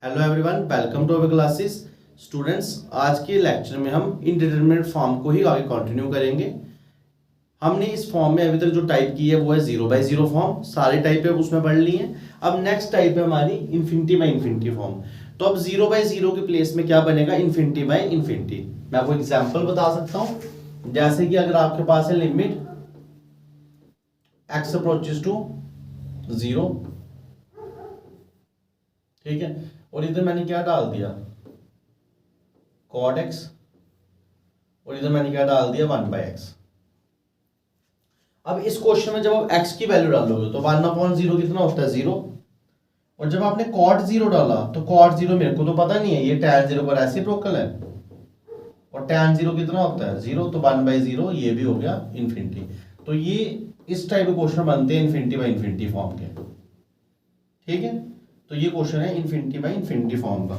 Hello everyone, welcome to our classes. Students, आज के lecture में हम इनडिटरमिनेट फॉर्म को ही आगे कंटिन्यू करेंगे। हमने इस फॉर्म में अभी तक जो टाइप की है वो है 0/0 फॉर्म। सारे टाइप है उसमें पढ़ ली है। अब नेक्स्ट टाइप है हमारी इन्फिनिटी बाय इन्फिनिटी फॉर्म। तो अब 0/0 के प्लेस में क्या बनेगा? Infinity by infinity. मैं आपको एग्जाम्पल बता सकता हूँ, जैसे कि अगर आपके पास है लिमिट x अप्रोचेस टू 0, ठीक है, और इधर मैंने क्या डाल दिया cot x, और इधर मैंने क्या डाल दिया 1/x। अब इस क्वेश्चन में जब आप x की वैल्यू डालोगे तो 1/0 कितना होता है? 0। और जब आपने cot 0 डाला तो cot 0 मेरे को तो पता नहीं है, ये tan 0 पर रेसिप्रोकल है, और tan 0 कितना होता है? 0। तो 1/0 ये भी हो गया इन्फिनिटी। तो ये इस टाइप के क्वेश्चन बनते हैं इन्फिनिटी बाय इन्फिनिटी फॉर्म के, ठीक है। तो ये क्वेश्चन है इन्फिनिटी बाय इन्फिनिटी फॉर्म का।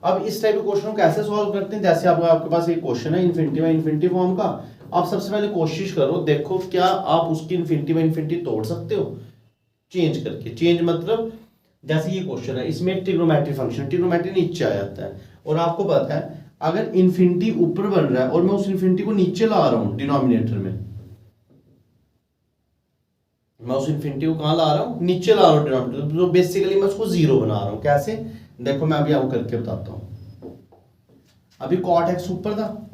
अब इस टाइप के क्वेश्चन को कैसे सॉल्व करते हैं? जैसे आपके पास एक क्वेश्चन है इन्फिनिटी बाय इन्फिनिटी फॉर्म का, आप सबसे पहले कोशिश करो, देखो क्या आप उसकी इन्फिनिटी बाय इन्फिनिटी तोड़ सकते हो चेंज करके। चेंज मतलब जैसे ये क्वेश्चन है, इसमें ट्रिग्नोमेट्री फंक्शन, ट्रिग्नोमेट्री नीचे आ जाता है, और आपको पता है अगर इन्फिनिटी ऊपर बन रहा है और मैं उस इन्फिनिटी को नीचे ला रहा हूं डिनोमिनेटर में, मैं उस इन्फिनिटी को कहां ला रहा हूं? नीचे ला रहा हूं डिनोमिनेटर। तो बेसिकली मैं उसको 0 बना रहा हूं। कैसे? देखो मैं अभी आपको करके बताता हूं। अभी cot x ऊपर था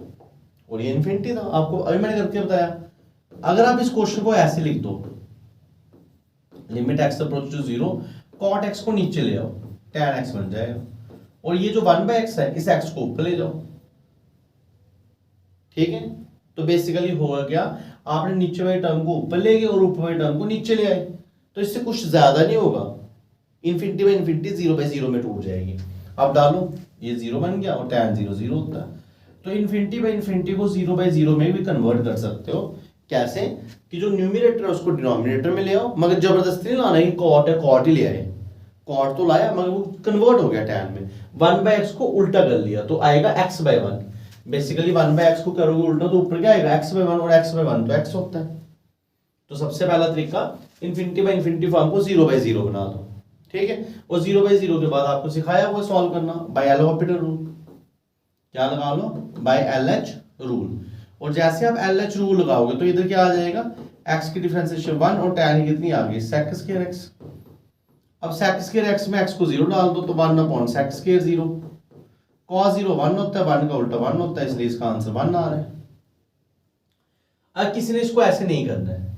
और ये इन्फिनिटी था, आपको अभी मैंने करके बताया। अगर आप इस क्वेश्चन को ऐसे लिख दो, limit x approach to 0, cot x को नीचे ले आओ, tan x बन जाएगा, और ये जो 1/x है इस x को ऊपर ले जाओ, ठीक है। तो बेसिकली होगा क्या, आपने नीचे वाली टर्म को ऊपर ले गए और ऊपर वाली टर्म को नीचे ले आए, तो इससे कुछ ज्यादा नहीं होगा। इन्फिनिटी बाय इन्फिनिटी 0/0 में टूट जाएगी। अब डालो, ये 0 बन गया और tan 0 0 होता है। तो इन्फिनिटी बाय इन्फिनिटी को 0/0 में भी कन्वर्ट कर सकते हो। कैसे? कि जो न्यूमरेटर है उसको डिनोमिनेटर में ले आओ, मगर जबरदस्ती नहीं लाना है, cot है cot ही ले आए। cot तो लाया मगर वो कन्वर्ट हो गया tan में। 1/x को उल्टा कर लिया तो आएगा x/1। बेसिकली 1/x को करोगे उल्टा तो ऊपर क्या आएगा? x/1, और x/1 तो x होता है। तो सबसे पहला तरीका, इन्फिनिटी बाय इन्फिनिटी फॉर्म को 0/0 बना दो, ठीक है। और 0/0 के बाद आपको सिखाया हुआ सॉल्व करना बाय एल हॉपिटल रूल। क्या लगा लो? Bye LH rule. और जैसे आप LH रूल लगाओगे तो इधर क्या आ जाएगा? x की डिफरेंशिएशन 1 और tan कितनी आ गई? sec² x। अब sec² x में x को 0 डाल दो तो 1/sec² 0। cos 0 1 होता है, 1 का उल्टा 1 होता है, इसलिए इसका आंसर 1 आ रहा है। अब किसी ने इसको ऐसे नहीं करना है,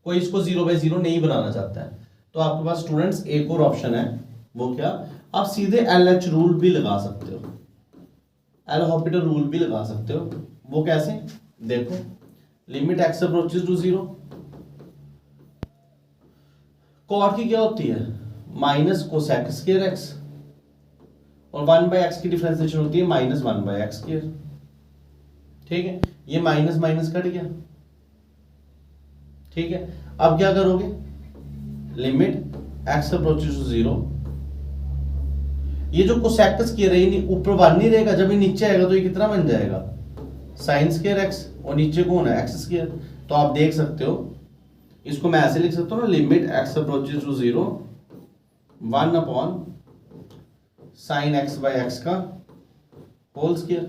कोई इसको 0/0 नहीं बनाना चाहता है, तो आपके पास स्टूडेंट्स एक और ऑप्शन है। वो क्या? आप सीधे LH रूल भी लगा सकते हो, एल हॉपिटल रूल भी लगा सकते हो। वो कैसे? देखो, limit x approaches to 0, cot की क्या होती है? -cosec² x, और 1/x की डिफरेंशिएशन होती है -1/x², ठीक है। ये माइनस माइनस कट गया, ठीक है। अब क्या करोगे? लिमिट x अप्रोचेस टू 0, ये जो cosec² है ऊपर 1 नहीं रहेगा, जब ये नीचे आएगा तो ये कितना बन जाएगा? sin² x, और नीचे कौन है? x²। तो आप देख सकते हो, इसको मैं ऐसे लिख सकता हूँ ना, limit x approaches to 0 1/sin x/x का होल स्क्वायर।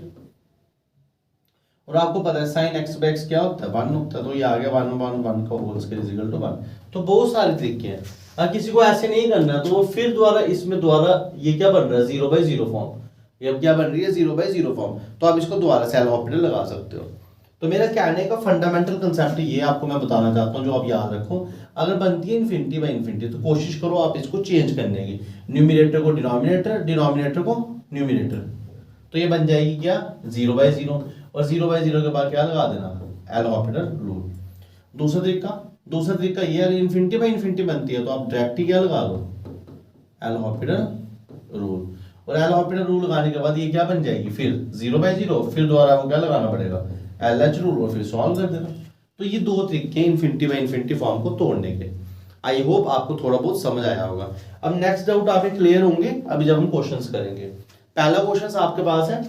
और आपको पता है sin x/x क्या होता है? 1 होता है, तो ये आ गया 1/1 का whole square is equal to 1। तो बहुत सारे तरीके हैं। अगर किसी को ऐसे नहीं करना तो वो फिर दोबारा इसमें दोबारा ये क्या बन रहा है? 0/0 फॉर्म। ये अब क्या बन रही है? 0/0 फॉर्म। तो आप इसको दोबारा से एल हॉपिटल लगा सकते हो। तो मेरा कहने का फंडामेंटल कंसेप्ट ये आपको मैं बताना चाहता हूँ, जो आप याद रखो। अगर बनती है इन्फिनिटी बाय इन्फिनिटी तो कोशिश करो आप इसको चेंज करने की, न्यूमरेटर को डिनोमिनेटर, डिनोमिनेटर को न्यूमरेटर। तो ये बन जाएगी क्या? 0/0, और 0/0 के बाद क्या लगा देना? L Hôpital rule. दूसरा तरीका ये, अगर इन्फिनिटी बाय इन्फिनिटी बनती है तो आप डायरेक्ट ही क्या लगा दो? L Hôpital rule. और एल हॉपिटल रूल लगाने के बाद ये क्या बन जाएगी? फिर 0/0, फिर दोबारा आपको क्या लगाना पड़ेगा? LH रूल, और फिर सॉल्व कर देना। तो ये दो तरीके हैं इन्फिनिटी बाय इन्फिनिटी फॉर्म को तोड़ने के। आई होप आपको थोड़ा बहुत समझ आया होगा। अब नेक्स्ट डाउट आपके क्लियर होंगे अभी जब हम क्वेश्चंस करेंगे। पहला क्वेश्चन आपके पास है,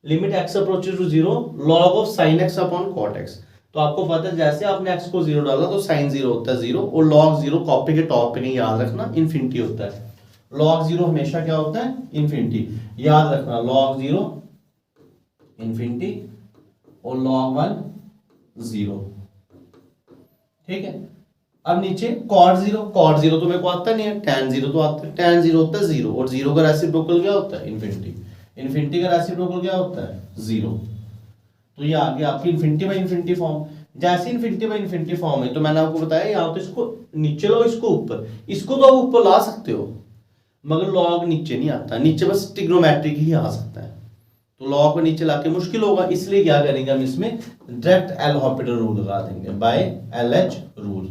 limit x approaches to 0 log of sin x upon cot x। तो आपको पता है जैसे आपने x को 0 डाला तो sin 0 होता है 0, और log 0 कॉपी के टॉप पे नहीं, याद रखना, इन्फिनिटी होता है। log 0 हमेशा क्या होता है, इन्फिनिटी। याद रखना log 0 इन्फिनिटी और log 1 0। ठीक है, अब नीचे cot 0 तो मेरे को आता नहीं है, tan 0 तो आता है, tan 0 होता है 0 और 0 का रेसिप्रोकल क्या होता है, इन्फिनिटी। इन्फिनिटी का रेसिप्रोकल क्या होता है, 0। तो ये आ गया आपकी इन्फिनिटी बाई इन्फिनिटी फॉर्म। जैसे इन्फिनिटी बाई इन्फिनिटी फॉर्म है तो मैंने आपको बताया यहाँ तो इसको नीचे लो, इसको ऊपर, इसको तो आप ऊपर ला सकते हो मगर लॉग नीचे नहीं आता, नीचे बस ट्रिग्नोमेट्रिक ही आ सकता है। तो लॉग को नीचे लाके मुश्किल होगा, इसलिए क्या करेंगे हम इसमें डायरेक्ट एल हॉपिटल रूल लगा देंगे बाय एलएच रूल।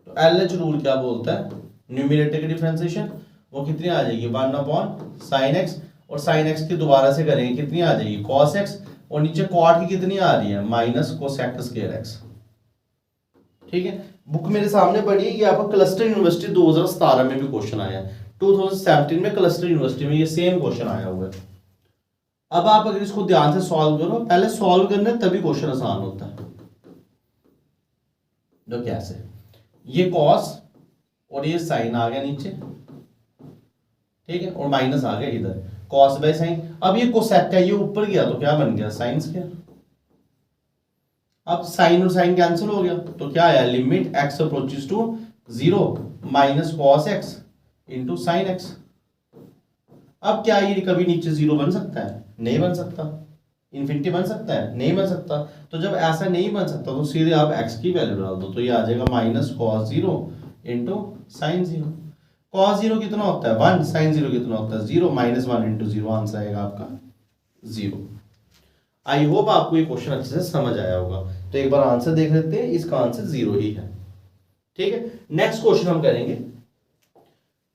तो एलएच रूल क्या बोलता है, न्यूमरेटर की डिफरेंशिएशन वो कितनी आ जाएगी 1/sin x और sin x की दोबारा से करेंगे कितनी आ जाएगी cos x और नीचे cot की कितनी आ रही है -cosec स्क्वायर x। ठीक है, बुक मेरे सामने पड़ी है, ये आपका क्लस्टर यूनिवर्सिटी 2017 में भी क्वेश्चन आया है, 2017 में क्लस्टर यूनिवर्सिटी में ये सेम क्वेश्चन आया हुआ है। अब आप अगर इसको ध्यान से सॉल्व करो, पहले सॉल्व करना तभी क्वेश्चन आसान होता है। तो कैसे, ये cos और ये sin आ गया नीचे, ठीक है, और माइनस आ गया इधर cos बाय sin। अब ये cosec है, ये ऊपर गया तो क्या बन गया sin स्क्वायर। अब sin और sin कैंसिल हो गया तो क्या आया, limit x approaches to 0 minus cos x into sin x। अब क्या ये कभी नीचे 0 बन सकता है, नहीं बन सकता। इन्फिनिटी बन सकता है, नहीं बन सकता। तो जब ऐसा नहीं बन सकता तो सीधे आप x की वैल्यू डाल दो, तो ये आ जाएगा minus cos 0 into sin 0। cos 0 कितना होता है 1, sin 0 कितना होता है 0, -1 इंटू 0, आंसर आएगा आपका 0। आई होप आपको ये क्वेश्चन अच्छे से समझ आया होगा। तो एक बार आंसर देख लेते हैं, इसका आंसर 0 ही है। ठीक है, नेक्स्ट क्वेश्चन हम करेंगे।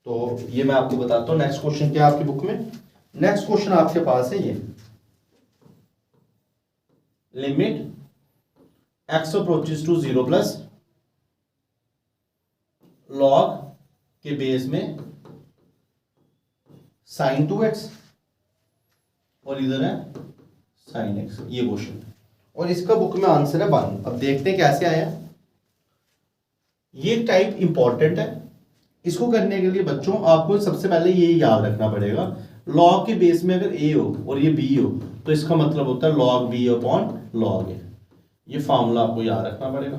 तो ये मैं आपको बताता हूं नेक्स्ट क्वेश्चन क्या है आपकी बुक में। नेक्स्ट क्वेश्चन आपके पास है ये, limit x approaches to 0 plus log के बेस में sin 2x और इधर है sin x, ये क्वेश्चन। और इसका बुक में आंसर है 1। अब देखते हैं कैसे आया। ये टाइप इंपॉर्टेंट है, इसको करने के लिए बच्चों आपको सबसे पहले ये याद रखना पड़ेगा, log के बेस में अगर a हो और ये b हो तो इसका मतलब होता है log b upon log a। ये फॉर्मूला आपको याद रखना पड़ेगा।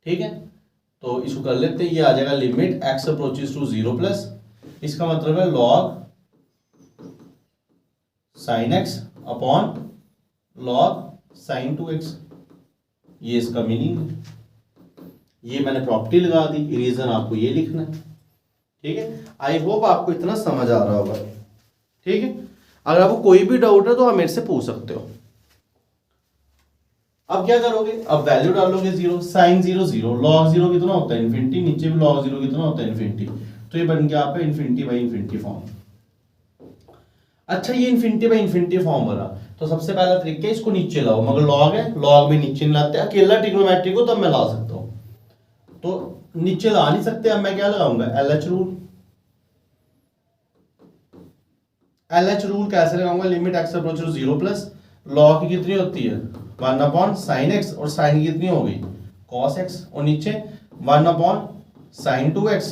ठीक है, तो इसको कर लेते हैं। ये आ जाएगा limit x approaches to 0 plus, इसका मतलब है log sin x upon log sin 2x। ये इसका मीनिंग है। ये मैंने प्रॉपर्टी लगा दी, रीजन आपको ये लिखना है। ठीक है, आई होप आपको इतना समझ आ रहा होगा। ठीक है, अगर आपको कोई भी डाउट है तो आप मेरे से पूछ सकते हो। अब क्या करोगे, अब वैल्यू डालोगे 0, sin 0 0, log 0 कितना होता है इन्फिनिटी, नीचे भी log 0 कितना होता है इन्फिनिटी। तो ये बन गया आपका इन्फिनिटी बाई इन्फिनिटी फॉर्म। अच्छा, ये इन्फिनिटी बाई इन्फिनिटी फॉर्म बना, तो सबसे पहला तरीका है इसको नीचे लाओ, मगर log है, log में नीचे नहीं लाते। अकेला ट्रिग्नोमेट्री को तब मैं ला सकता हूं, तो नीचे ला नहीं सकते। अब मैं क्या लगाऊंगा, एलएच रूल। एलएच रूल कैसे लगाऊंगा, limit x approach to 0 plus log की कितनी होती है 1 अपॉन sin x और sin की कितनी हो गई cos x, और नीचे 1 अपॉन sin 2x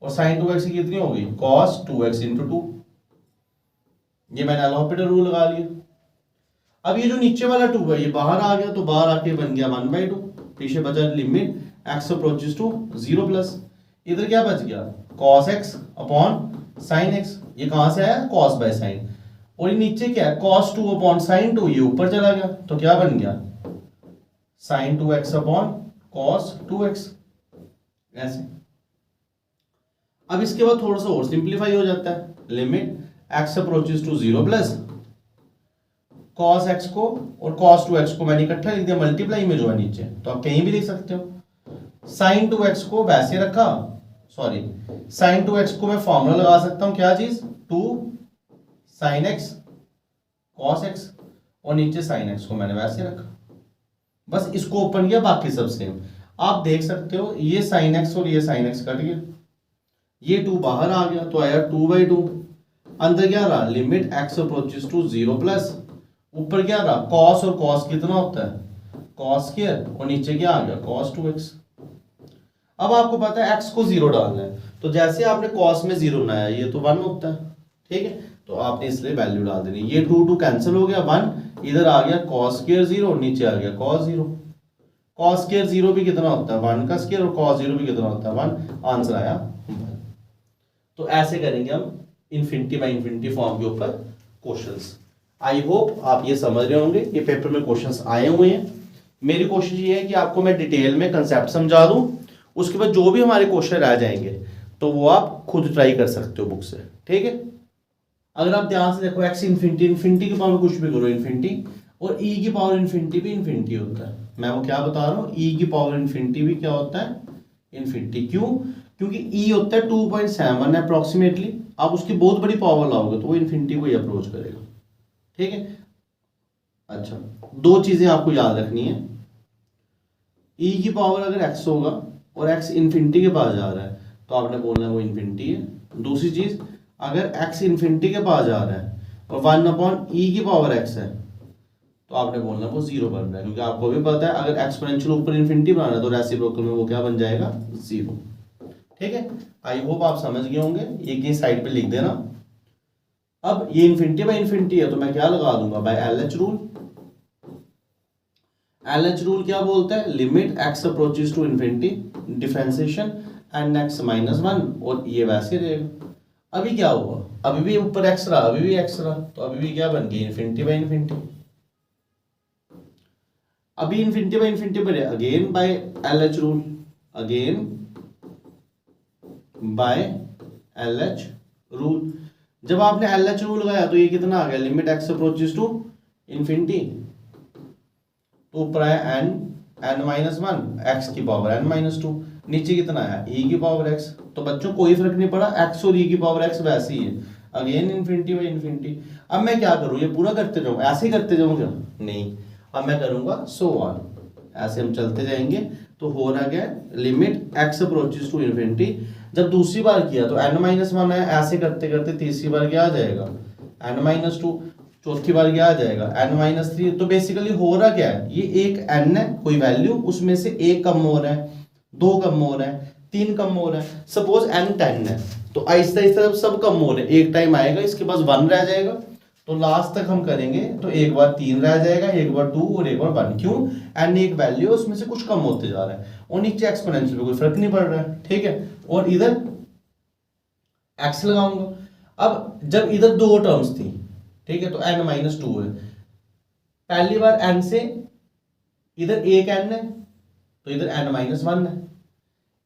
और sin 2x की कितनी हो गई cos 2x इंटू 2। ये मैंने एल हॉपिटल रूल लगा लिया। अब ये जो नीचे वाला 2 है ये बाहर आ गया, तो बाहर आके बन गया 1/2, पीछे बचा limit x approaches to 0 plus, इधर क्या बच गया cos x upon sin x। ये कहां से आया cos बाय sin, और ये नीचे क्या है cos 2 अपॉन sin 2, ये ऊपर चला गया तो क्या बन गया sin 2x upon cos 2x। ऐसे अब इसके बाद थोड़ा सा और सिंप्लीफाई हो जाता है, limit x approaches to 0 plus cos x को और cos 2x को मैंने इकट्ठा लिख दिया मल्टीप्लाई में जो है नीचे, तो आप कहीं भी लिख सकते हो। sin 2x को वैसे रखा, सॉरी sin 2x को मैं फॉर्मूला लगा सकता हूं, क्या चीज 2 sin x cos x, और नीचे sin x को मैंने वैसे रखा, बस इसको ओपन किया, बाकी सब सेम। आप देख सकते हो ये sin x और ये sin x कट गया, ये 2 बाहर आ गया तो आया 2/2। अंदर क्या रहा limit x approaches to 0 plus, ऊपर क्या रहा cos और cos कितना होता है cos स्क्वायर, और नीचे क्या आ गया cos 2x। अब आपको पता है x को 0 डालना है, तो जैसे आपने कॉस में 0 बनाया, ये तो 1 होता है, ठीक है, तो आपने इसलिए वैल्यू डाल देनी। ये 2 कैंसिल हो गया, 1 इधर आ गया कॉस स्क्वायर 0, नीचे आ गया कॉस 0। कॉस स्क्वायर 0 भी कितना होता है 1 का स्क्वायर, और कॉस 0 भी कितना होता है 1, आंसर आया 1। तो ऐसे करेंगे हम इन्फिनिटी बाय इन्फिनिटी फॉर्म के ऊपर क्वेश्चंस। आई होप आप ये समझ रहे होंगे, ये पेपर में क्वेश्चंस आए हुए हैं। मेरी कोशिश ये है कि आपको मैं डिटेल में कंसेप्ट समझा दूं, उसके बाद जो भी हमारे क्वेश्चन रह जाएंगे तो वो आप खुद ट्राई कर सकते हो बुक से, ठीक है। अगर आप ध्यान से देखो, एक्स इन्फिनिटी, इन्फिनिटी की पावर में कुछ भी करो इन्फिनिटी, और ई की पावर इन्फिनिटी भी इन्फिनिटी होता है। मैं वो क्या बता रहा हूँ, ई की पावर इन्फिनिटी भी क्या होता है इन्फिनिटी। क्यों? क्योंकि ई होता है 2.7 अप्रोक्सीमेटली, आप उसकी बहुत बड़ी पावर लाओगे तो वो इन्फिनिटी को ही अप्रोच करेगा, ठीक है। अच्छा, दो चीजें आपको याद रखनी है, ई की पावर अगर एक्स होगा और एक्स इन्फिनिटी के पास जा रहा है तो आपने बोलना है वो इन्फिनिटी है। दूसरी चीज, अगर एक्स इन्फिनिटी के पास जा रहा है और 1/e की पावर एक्स है तो आपने बोलना वो 0 बन रहा है, क्योंकि आपको भी पता है अगर एक्सपोनेंशियल ऊपर इन्फिनिटी बनाना है तो रेसिप्रोकल में वो क्या बन जाएगा 0, ठीक है। आई होप आप समझ गए होंगे, एक ही साइड पे लिख देना। अब ये इन्फिनिटी बाय इन्फिनिटी है तो मैं क्या लगा दूंगा, by LH rule. LH rule क्या बोलता है, limit x approaches to infinity differentiation and x -1, और ये वैसे रहेगा। अभी क्या हुआ, अभी भी ऊपर एक्स रहा, अभी भी एक्स रहा, तो अभी भी क्या बन गई इन्फिनिटी बाय इन्फिनिटी। अभी इन्फिनिटी बाय इन्फिनिटी पर again by LH rule, again by LH rule. जब आपने एलएच रूल लगाया तो ये कितना आ गया, limit x approaches to infinity, तो ऊपर आया n-1 एक्स की पावर n-2, नीचे कितना आया e की पावर x। तो बच्चों कोई फर्क नहीं पड़ा, x और e की पावर x वैसे ही है, अगेन इन्फिनिटी बाय इन्फिनिटी। अब मैं क्या करूं, ये पूरा करते जाऊं, ऐसे ही करते जाऊं क्या, नहीं, अब मैं करूंगा सो ऑन, ऐसे हम चलते जाएंगे। तो हो रहा क्या, limit x approaches to infinity. जब दूसरी बार किया तो n-1 है, ऐसे करते करते तीसरी बार क्या आ जाएगा n-2, चौथी बार क्या आ जाएगा n-3। तो बेसिकली हो रहा क्या है, ये एक n है कोई वैल्यू, उसमें से एक कम हो रहा है, दो कम हो रहा है, तीन कम हो रहा है। सपोज n 10 है, तो आहिस्ता आहिस्ता जब सब कम हो रहे हैं, एक टाइम आएगा इसके पास 1 रह जाएगा, तो लास्ट तक हम करेंगे तो एक बार 3 रह जाएगा, एक बार 2 और एक बार 1। क्यों, n एक वैल्यू है, उसमें से कुछ कम होते जा रहा है, और नीचे एक्सपोनेंशियल पे कोई फर्क नहीं पड़ रहा है, ठीक है। और इधर x लगाऊंगा। अब जब इधर दो टर्म्स थी, ठीक है, तो n-2 है, पहली बार n से इधर एक n है तो इधर n-1 है,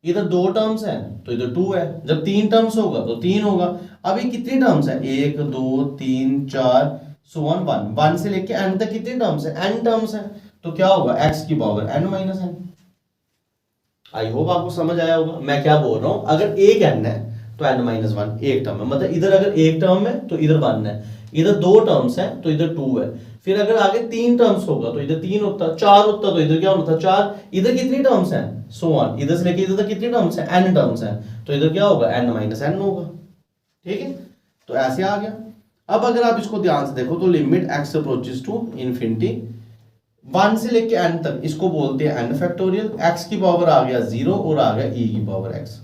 इधर दो टर्म्स है तो इधर 2 है, जब तीन टर्म्स होगा तो 3 होगा। अभी कितनी टर्म्स है, 1 2 3 4 सो ऑन 1 से लेके n तक कितनी टर्म्स है, n टर्म्स है, तो क्या होगा x की पावर n-n। आई होप आपको समझ आया होगा मैं क्या बोल रहा हूं। अगर एक n है तो n-1 एक टर्म है, मतलब इधर अगर एक टर्म है तो इधर 1 है, इधर दो टर्म्स है तो इधर 2 है, फिर अगर आगे तीन टर्म्स होगा तो इधर 3 होता, 4 होता तो इधर क्या होता 4, इधर कितनी टर्म्स हैं सो ऑन, इधर से लेके इधर तक कितनी टर्म्स हैं n टर्म्स हैं, तो इधर क्या होगा n-n होगा, ठीक है। तो ऐसे आ गया। अब अगर आप इसको ध्यान से देखो तो limit x approaches to infinity 1 से लेके n तक, इसको बोलते हैं n फैक्टोरियल, x की पावर आ गया 0 और आ गया e की पावर x।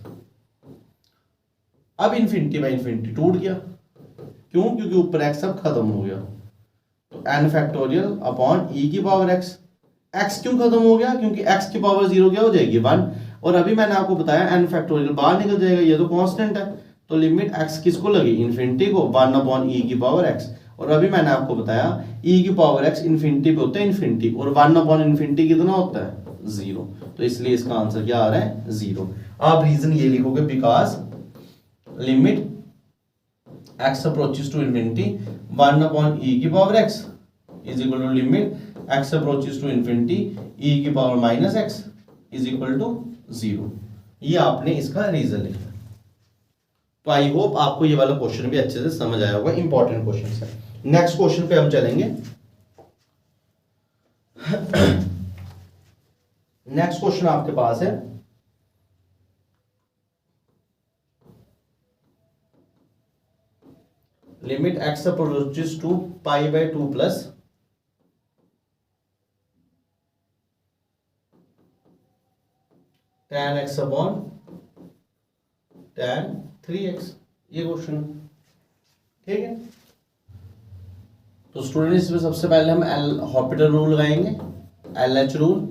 अब इन्फिनिटी बाय इन्फिनिटी टूट गया, क्यों, क्योंकि ऊपर x अब खत्म हो गया, तो n फैक्टोरियल अपॉन e की पावर x। x क्यों खत्म हो गया, क्योंकि x की पावर 0 क्या हो जाएगी 1, और अभी मैंने आपको बताया n फैक्टोरियल बाहर निकल जाएगा, ये तो कांस्टेंट है, तो लिमिट x किसको लगी इन्फिनिटी को, 1/e की पावर x। और अभी मैंने आपको बताया e की पावर x इन्फिनिटी पे होता है इन्फिनिटी, और 1/इन्फिनिटी कितना होता है 0, तो इसलिए इसका आंसर क्या आ रहा है 0। आप रीजन ये लिखोगे because limit x approaches to infinity 1/e की power x is equal to limit x approaches to infinity e की power minus x is equal to 0। ये आपने इसका रीजन लिखा। तो आई होप आपको ये वाला क्वेश्चन भी अच्छे से समझ आया होगा, इंपॉर्टेंट क्वेश्चन है। नेक्स्ट क्वेश्चन पे हम चलेंगे। नेक्स्ट क्वेश्चन आपके पास है limit x approaches to π/2 plus tan x upon tan 3x, ये क्वेश्चन, ठीक है। तो स्टूडेंट इसमें सबसे पहले हम एल हॉस्पिटल रूल लगाएंगे, L H rule.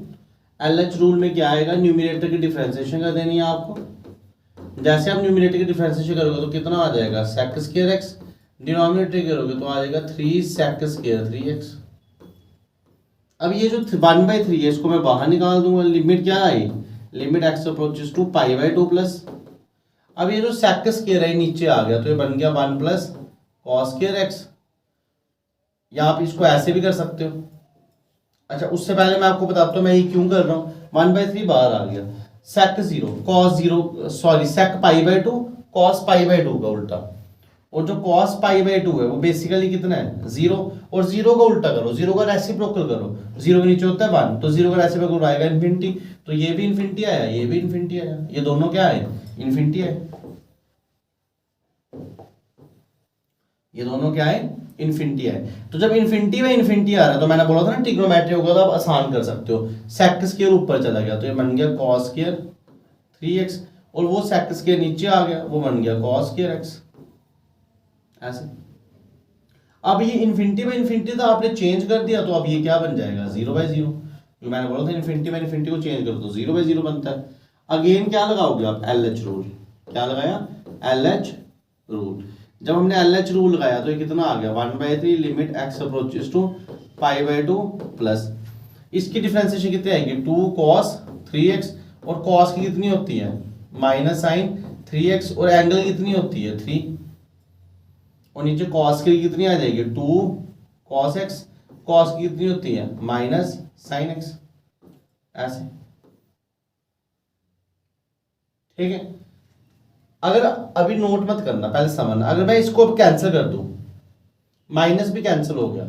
L H rule में क्या आएगा, न्यूमिनेटर की डिफरेंशिएशन कर देनी है आपको। जैसे आप न्यूमिनेटर की डिफरेंशिएशन करोगे तो कितना आ जाएगा, सेक स्क्वायर एक्स। डिनोमिनेटर करोगे तो आ जाएगा 3 सेक स्क्वायर 3x। अब ये जो 1/3 है इसको मैं बाहर निकाल दूंगा, लिमिट क्या आई, लिमिट एक्स अप्रोचेस टू पाई/2 प्लस। अब ये जो सेक स्क्वायर है नीचे आ गया तो ये बन गया 1 प्लस कॉस स्क्वायर एक्स, या आप इसको ऐसे भी कर सकते हो। अच्छा, उससे पहले मैं आपको बताता हूँ मैं ये क्यों कर रहा हूँ। 1/3 बाहर आ गया, सेक 0 कॉस 0 सॉरी सेक पाई/2 कॉस पाई/2 का उल्टा, और जो कॉस पाई/2 है वो बेसिकली कितना है, 0, और 0 का उल्टा करो, 0 का रेसिप्रोकल करो, 0 के नीचे होता है 1, तो 0 का रेसिप्रोकल आएगा इन्फिनिटी। तो ये भी इन्फिनिटी आया, ये भी इन्फिनिटी आया, ये दोनों क्या है, इन्फिनिटी है। ये दोनों क्या है, इन्फिनिटी है। तो जब इन्फिनिटी में इन्फिनिटी आ रहा है तो मैंने बोला था ना ट्रिग्नोमेट्री होगा तो आप आसान कर सकते हो। सेक स्क्वायर ऊपर चला गया तो ये बन गया कॉस स्क्वायर 3x, और वो सेक स्क्वायर नीचे आ गया वो बन गया कॉस स्क्वायर x, ऐसे। अब ये इन्फिनिटी में इन्फिनिटी था, आपने चेंज कर दिया तो अब ये क्या बन जाएगा, 0/0। जो मैंने बोला था इन्फिनिटी में इन्फिनिटी को चेंज करो तो 0/0 बनता है। अगेन क्या लगाओगे आप, एल एच रूल। क्या लगाया, एल एच रूल। जब हमने एल एच रूल लगाया तो ये कितना आ गया, 1/3 लिमिट एक्स अप्रोचेस टू पाई/2 प्लस, इसकी डिफरेंशिएशन कितनी आएगी, 2 cos 3x, और cos की कितनी होती है, माइनस साइन 3x, और एंगल कितनी होती है 3, और नीचे cos की कितनी आ जाएगी 2 cos x, cos की कितनी होती है माइनस साइन x, ऐसे, ठीक है। अगर अभी नोट मत करना, पहले समझना, अगर मैं इसको कैंसिल कर दूं, माइनस भी कैंसिल हो गया,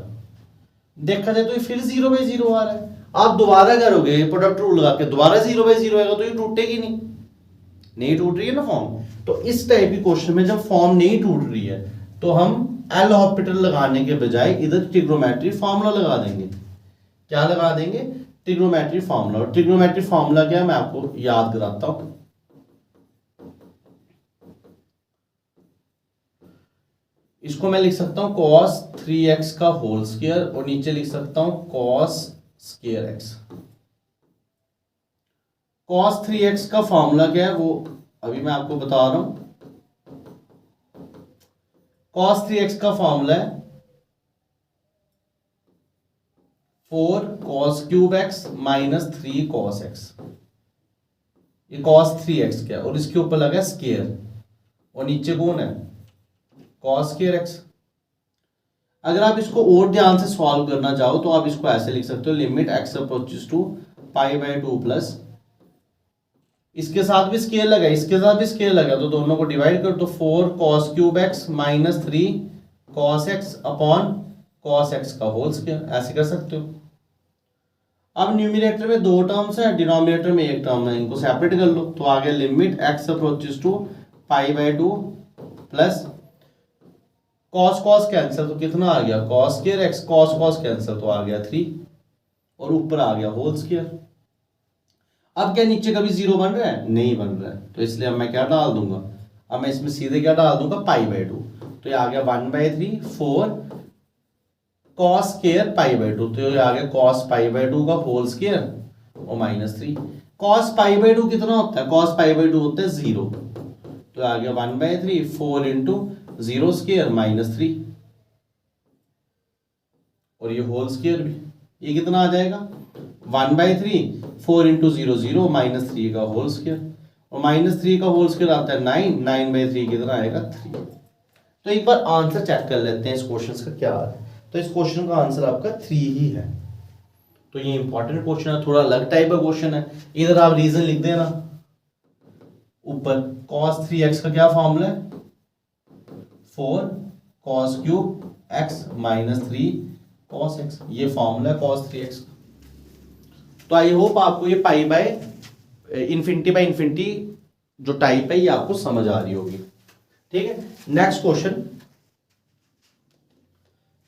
देखा जाए तो ये फिर 0/0 आ रहा है। आप दोबारा करोगे प्रोडक्ट रूल लगा के, दोबारा 0/0 आएगा तो ये टूटेगी नहीं टूट रही है ना फॉर्म। तो इस टाइप की क्वेश्चन में जब फॉर्म नहीं टूट रही है तो हम एल हॉस्पिटल लगाने के बजाय इधर ट्रिग्नोमेट्री फार्मूला लगा देंगे। क्या लगा देंगे, ट्रिग्नोमेट्री फार्मूला। और ट्रिग्नोमेट्री फार्मूला क्या है मैं आपको याद कराता हूं। इसको मैं लिख सकता हूं cos 3x का होल स्क्वायर, और नीचे लिख सकता हूं cos square x। cos 3x का फॉर्मूला क्या है वो अभी मैं आपको बता रहा हूं। cos 3x का फॉर्मूला है 4 cos cube x minus 3 cos x। ये cos 3x क्या है, और इसके ऊपर लगा स्क्वायर, और नीचे कौन है, cos स्क्वायर x। अगर आप इसको और ध्यान से सॉल्व करना चाहो तो आप इसको ऐसे लिख सकते हो, लिमिट x अप्रोचेस टू पाई/2 प्लस, इसके साथ भी स्केल लगा, इसके साथ भी स्केल लगा, तो दोनों को डिवाइड कर, तो 4 cos cube x minus 3 cos x upon cos x का होल स्क्वायर, ऐसे कर सकते हो। अब न्यूमिनेटर में 2 टर्म्स है, डिनोमिनेटर में 1 टर्म है, इनको सेपरेट कर लो, तो आ गया लिमिट x अप्रोचेस टू पाई/2 प्लस cos कैंसिल तो कितना आ गया, cos square x, cos cancel तो आ गया 3, और ऊपर आ गया होल स्क्वायर। अब क्या नीचे कभी 0 बन रहा है, नहीं बन रहा है, तो इसलिए अब मैं क्या डाल दूंगा, अब मैं इसमें सीधे क्या डाल दूंगा, पाई/2, तो ये आ गया 1/3 4 cos स्क्वायर पाई/2, तो ये आ गया cos पाई/2 का होल स्क्वायर और माइनस 3। cos पाई/2 कितना होता है, cos पाई/2 होता है 0, तो आ गया 1/3 4 इंटू 0 स्क्वायर माइनस 3, और ये होल स्क्वायर भी, ये कितना आ जाएगा 1/3 4 इंटू 0 0 माइनस 3 का होल स्क्वायर, और माइनस 3 का होल स्क्वायर आता है 9, 9/3 कितना आएगा 3। तो एक बार आंसर चेक कर लेते हैं इस क्वेश्चन का क्या है। तो इस क्वेश्चन का आंसर आपका 3 ही है। तो ये इंपॉर्टेंट क्वेश्चन है, थोड़ा अलग टाइप का क्वेश्चन है। इधर आप रीजन लिख देना ऊपर, cos 3x का क्या फॉर्मूला है, 4 cos cube x minus 3 cos x, ये फॉर्मूला है cos 3x। तो आई होप आपको ये पाई बाय इन्फिनिटी जो टाइप है ये आपको समझ आ रही होगी, ठीक है। नेक्स्ट क्वेश्चन,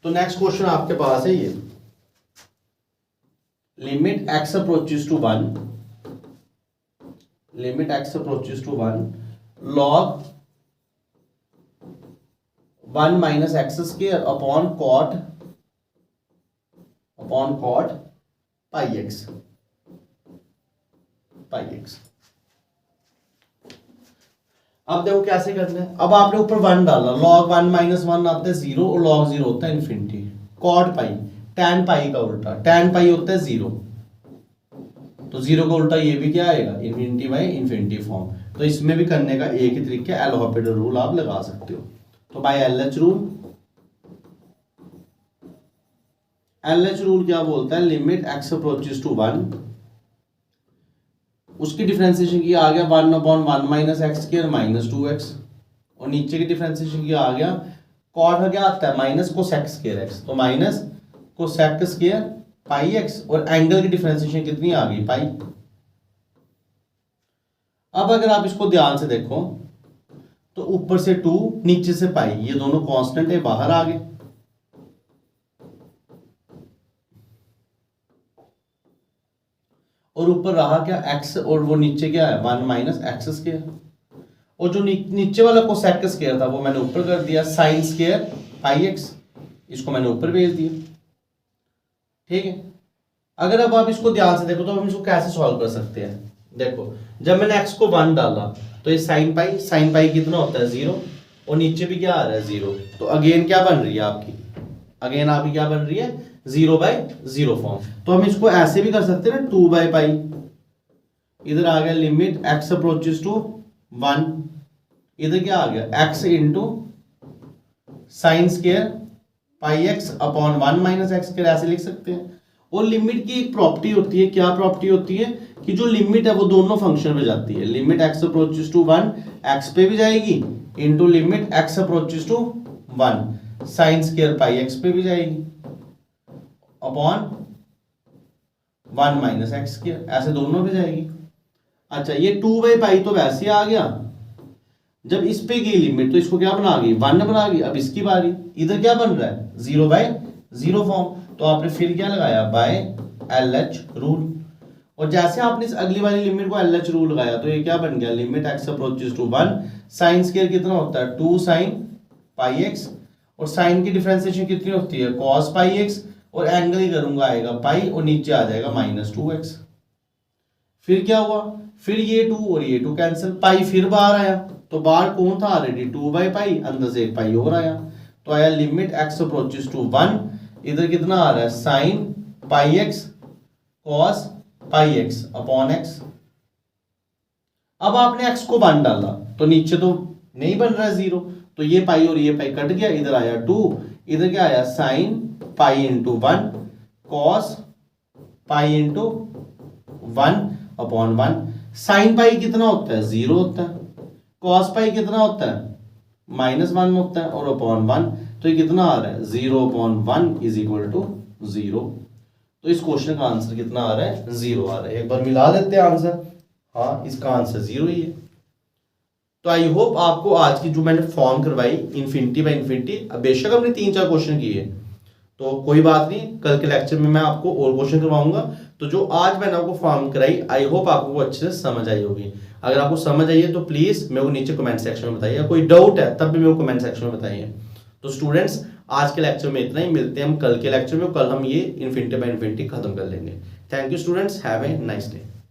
तो नेक्स्ट क्वेश्चन आपके पास है ये, limit x approaches to 1, limit x approaches to 1 log 1 minus x square upon cot pi x. अब देखो कैसे करना है। अब आपने ऊपर 1 डाला, log 1 माइनस 1 आता है 0 और log 0 होता है इन्फिनिटी। कॉट पाई, tan पाई का उल्टा, tan पाई होता है 0, तो 0 का उल्टा ये भी क्या आएगा, इन्फिनिटी बाई इन्फिनिटी फॉर्म। तो इसमें भी करने का एक ही तरीका, एल हॉपिटल रूल आप लगा सकते हो। तो बाय एलएच रूल क्या बोलता है, लिमिट x अप्रोचेस टू 1, उसकी डिफरेंशिएशन की आ गया 1/1 minus x square minus 2x, और नीचे की डिफरेंशिएशन की आ गया कॉट का क्या आता है माइनस कोसेक स्क्वायर x, तो minus cosec square pi x, और एंगल की डिफरेंशिएशन कितनी आ गई, पाई। अब अगर आप इसको ध्यान से देखो तो ऊपर से 2 नीचे से पाई, ये दोनों कांस्टेंट है, बाहर आ गए। और ऊपर रहा क्या x, और वो नीचे क्या है 1 माइनस एक्स स्क्वायर, और जो नीचे वाला कोसेक स्क्वायर था वो मैंने ऊपर कर दिया, साइन स्क्वायर पाई x, इसको मैंने ऊपर भेज दिया। ठीक है, अगर अब आप इसको ध्यान से देखो तो हम इसको कैसे सॉल्व कर सकते हैं। देखो जब मैंने x को 1 डाला तो ये साइन पाई कितना होता है 0, और नीचे भी क्या आ रहा है 0, तो अगेन क्या बन रही है आपकी, आपकी क्या बन रही है 0/0 फॉर्म। तो हम इसको ऐसे भी कर सकते हैं ना, 2/पाई, इधर आ गया लिमिट x अप्रोचेस टू 1, इधर क्या आ गया x into sine square pi x upon 1 minus x square, ऐसे लिख सकते हैं। और लिमिट की एक प्रॉपर्टी होती है, क्या प्रॉपर्टी होती है कि जो लिमिट है वो दोनों फंक्शन पे जाती है। Limit x approaches to 1 x पे भी जाएगी, into limit x approaches to 1 sine square pi x पे भी जाएगी, अपॉन 1 माइनस एक्स स्क्वायर, ऐसे दोनों पे जाएगी। अच्छा ये 2/पाई तो वैसे आ गया, जब इस पे गई लिमिट तो इसको क्या बना गई 1 बना गई। अब इसकी बारी, इधर क्या बन रहा है 0/0 फॉर्म, तो आपने फिर क्या लगाया बाय एलएच रूल, और जैसे आपने इस अगली वाली लिमिट को एलएच रूल लगाया तो ये क्या बन गया, limit x approaches to 1 sine square कितना होता है 2 साइन पाई x, और साइन की डिफरेंशिएशन कितनी होती है cos पाई x, और एंगल ही करूंगा आएगा पाई, और नीचे आ जाएगा माइनस 2x। फिर क्या हुआ, फिर ये 2 और ये 2 कैंसिल, पाई फिर बाहर आया, तो बाहर कौन था ऑलरेडी 2/पाई, अंदर से एक पाई और आया, तो आया लिमिट x अप्रोचेस टू 1, इधर कितना आ रहा है sign pi x cos pi x upon x। अब आपने x को 1 डाला तो नीचे तो नहीं बन रहा है 0, तो ये पाई और ये पाई कट गया, इधर आया 2, इधर क्या आया sine pi into 1 cos pi into 1 upon 1। Sine pi कितना होता है 0 होता है, कॉस पाई कितना होता है -1 होता है, और अपॉन 1, तो ये कितना आ रहा है 0/1 इज इक्वल टू 0। तो इस क्वेश्चन का आंसर कितना आ रहा है 0 आ रहा है। एक बार मिला लेते हैं आंसर, हाँ इसका आंसर 0 ही है। तो आई होप आपको आज की जो मैंने फॉर्म करवाई इन्फिनिटी बाय इन्फिनिटी, बेशक हमने 3-4 क्वेश्चन किए तो कोई बात नहीं, कल के लेक्चर में मैं आपको और क्वेश्चन करवाऊंगा। तो जो आज मैंने आपको फॉर्म कराई आई होप आपको अच्छे से समझ आई होगी। अगर आपको समझ आई है तो प्लीज मेरे को नीचे कमेंट सेक्शन में बताइए, कोई डाउट है तब भी मेरे को कमेंट सेक्शन में बताइए। तो स्टूडेंट्स आज के लेक्चर में इतना ही, मिलते हैं हम कल के लेक्चर में, कल हम ये इन्फिनिटी बाय इन्फिनिटी खत्म कर लेंगे। Thank you students, have a nice day.